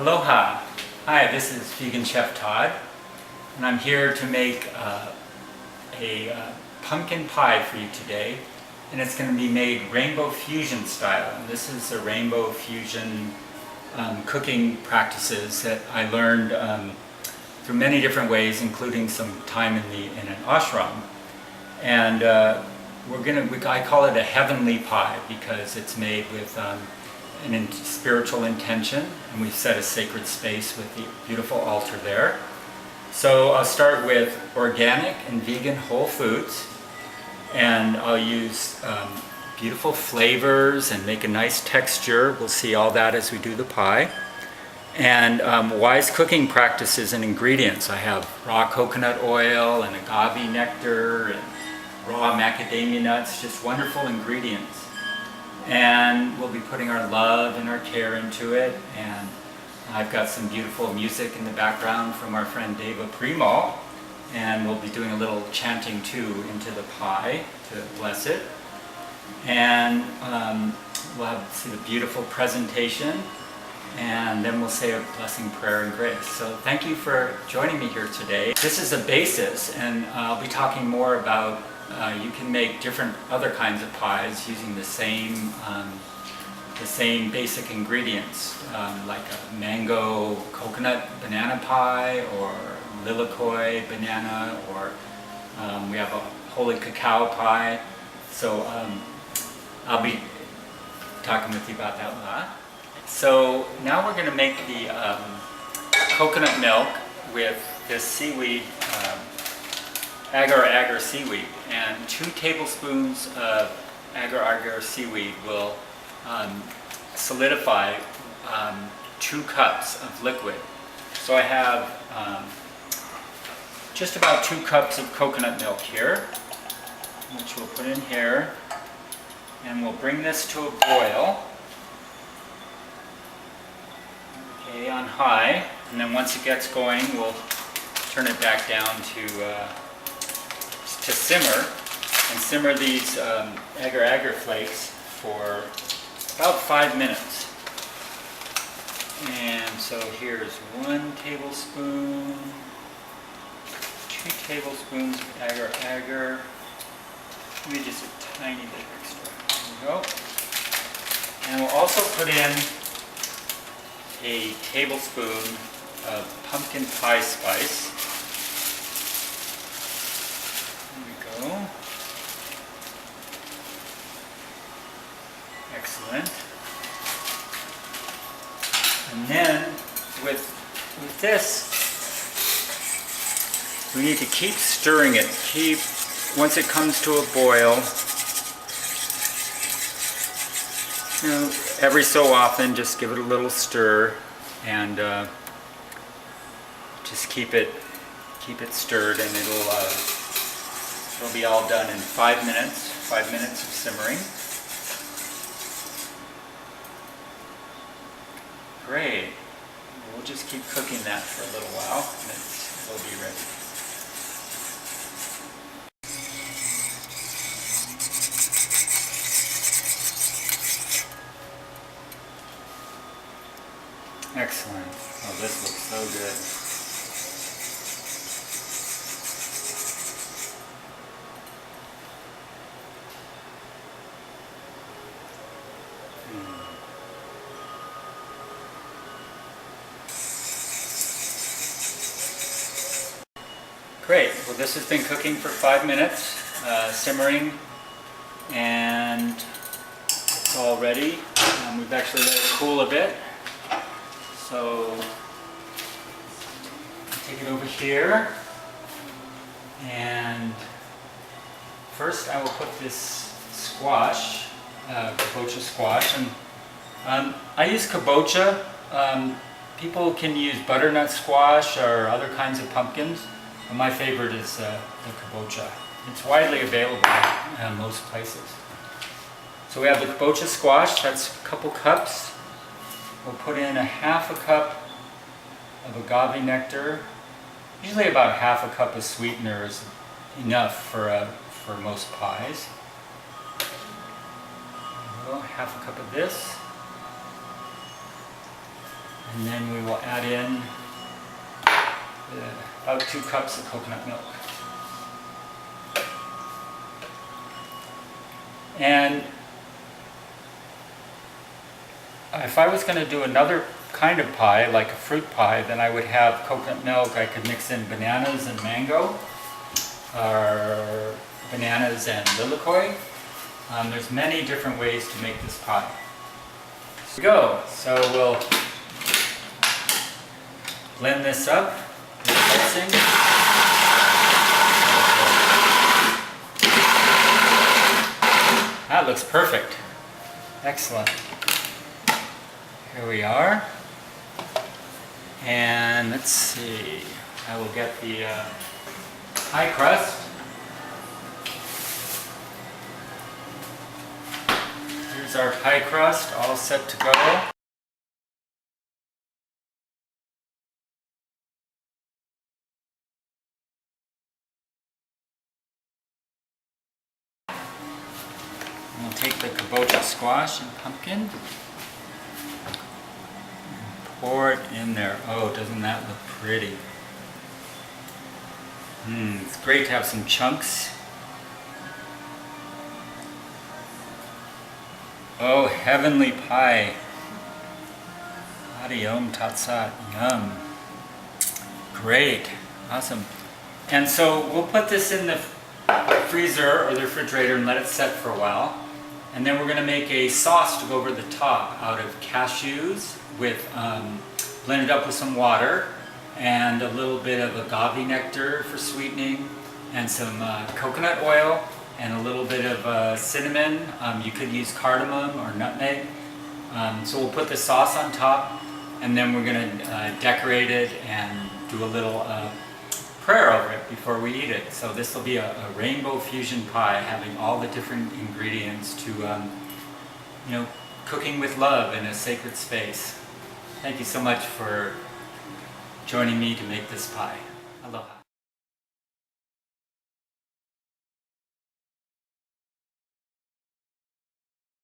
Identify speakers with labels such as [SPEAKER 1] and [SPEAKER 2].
[SPEAKER 1] Aloha! Hi, this is Vegan Chef Todd, and I'm here to make a pumpkin pie for you today, and it's going to be made rainbow fusion style. And this is the rainbow fusion cooking practices that I learned through many different ways, including some time in an ashram. And I call it a heavenly pie because it's made with an spiritual intention, and we've set a sacred space with the beautiful altar there. So I'll start with organic and vegan whole foods, and I'll use beautiful flavors and make a nice texture. We'll see all that as we do the pie. And wise cooking practices and ingredients. I have raw coconut oil and agave nectar and raw macadamia nuts, just wonderful ingredients. And we'll be putting our love and our care into it. And I've got some beautiful music in the background from our friend Deva Primal. And we'll be doing a little chanting too into the pie to bless it. And we'll see the beautiful presentation. And then we'll say a blessing, prayer, and grace. So thank you for joining me here today. This is a basis, and I'll be talking more about you can make different other kinds of pies using the same basic ingredients, like a mango coconut banana pie, or lilikoi banana, or we have a holy cacao pie. So I'll be talking with you about that a lot. So now we're going to make the coconut milk with this seaweed, agar-agar seaweed, and 2 tablespoons of agar-agar seaweed will solidify 2 cups of liquid. So I have just about 2 cups of coconut milk here, which we'll put in here, and we'll bring this to a boil. Okay, on high, and then once it gets going, we'll turn it back down to simmer, and simmer these agar-agar flakes for about 5 minutes. And so here's 1 tablespoon, 2 tablespoons of agar-agar, maybe just a tiny bit extra. There we go. And we'll also put in a tablespoon of pumpkin pie spice. There we go. Excellent. And then with this, we need to keep stirring it. Once it comes to a boil, every so often, just give it a little stir, and just keep it stirred, and it'll be all done in 5 minutes. 5 minutes of simmering. Great. We'll just keep cooking that for a little while, and it'll be ready. Excellent. Oh, this looks so good. Great. Well, this has been cooking for 5 minutes, simmering, and it's all ready. We've actually let it cool a bit. So take it over here, and first I will put this squash, kabocha squash, and I use kabocha. People can use butternut squash or other kinds of pumpkins, but my favorite is the kabocha. It's widely available in most places. So we have the kabocha squash, that's a couple cups. We'll put in a half a cup of agave nectar. Usually about half a cup of sweetener is enough for most pies. Half a cup of this. And then we will add in about 2 cups of coconut milk. And if I was going to do another kind of pie, like a fruit pie, then I would have coconut milk. I could mix in bananas and mango, or bananas and lilikoi. There's many different ways to make this pie. Here we go. So we'll blend this up. That looks perfect. Excellent. Here we are. And let's see. I will get the pie crust. Here's our pie crust, all set to go. We'll take the kabocha squash and pumpkin and pour it in there. Oh, doesn't that look pretty? It's great to have some chunks. Oh, heavenly pie. Adiyom tatsat. Yum. Great. Awesome. And so we'll put this in the freezer or the refrigerator and let it set for a while. And then we're going to make a sauce to go over the top out of cashews with blended up with some water and a little bit of agave nectar for sweetening and some coconut oil and a little bit of cinnamon. You could use cardamom or nutmeg. So we'll put the sauce on top and then we're going to decorate it and do a little prayer over it before we eat it. So this will be a rainbow fusion pie, having all the different ingredients to, cooking with love in a sacred space. Thank you so much for joining me to make this pie. Aloha.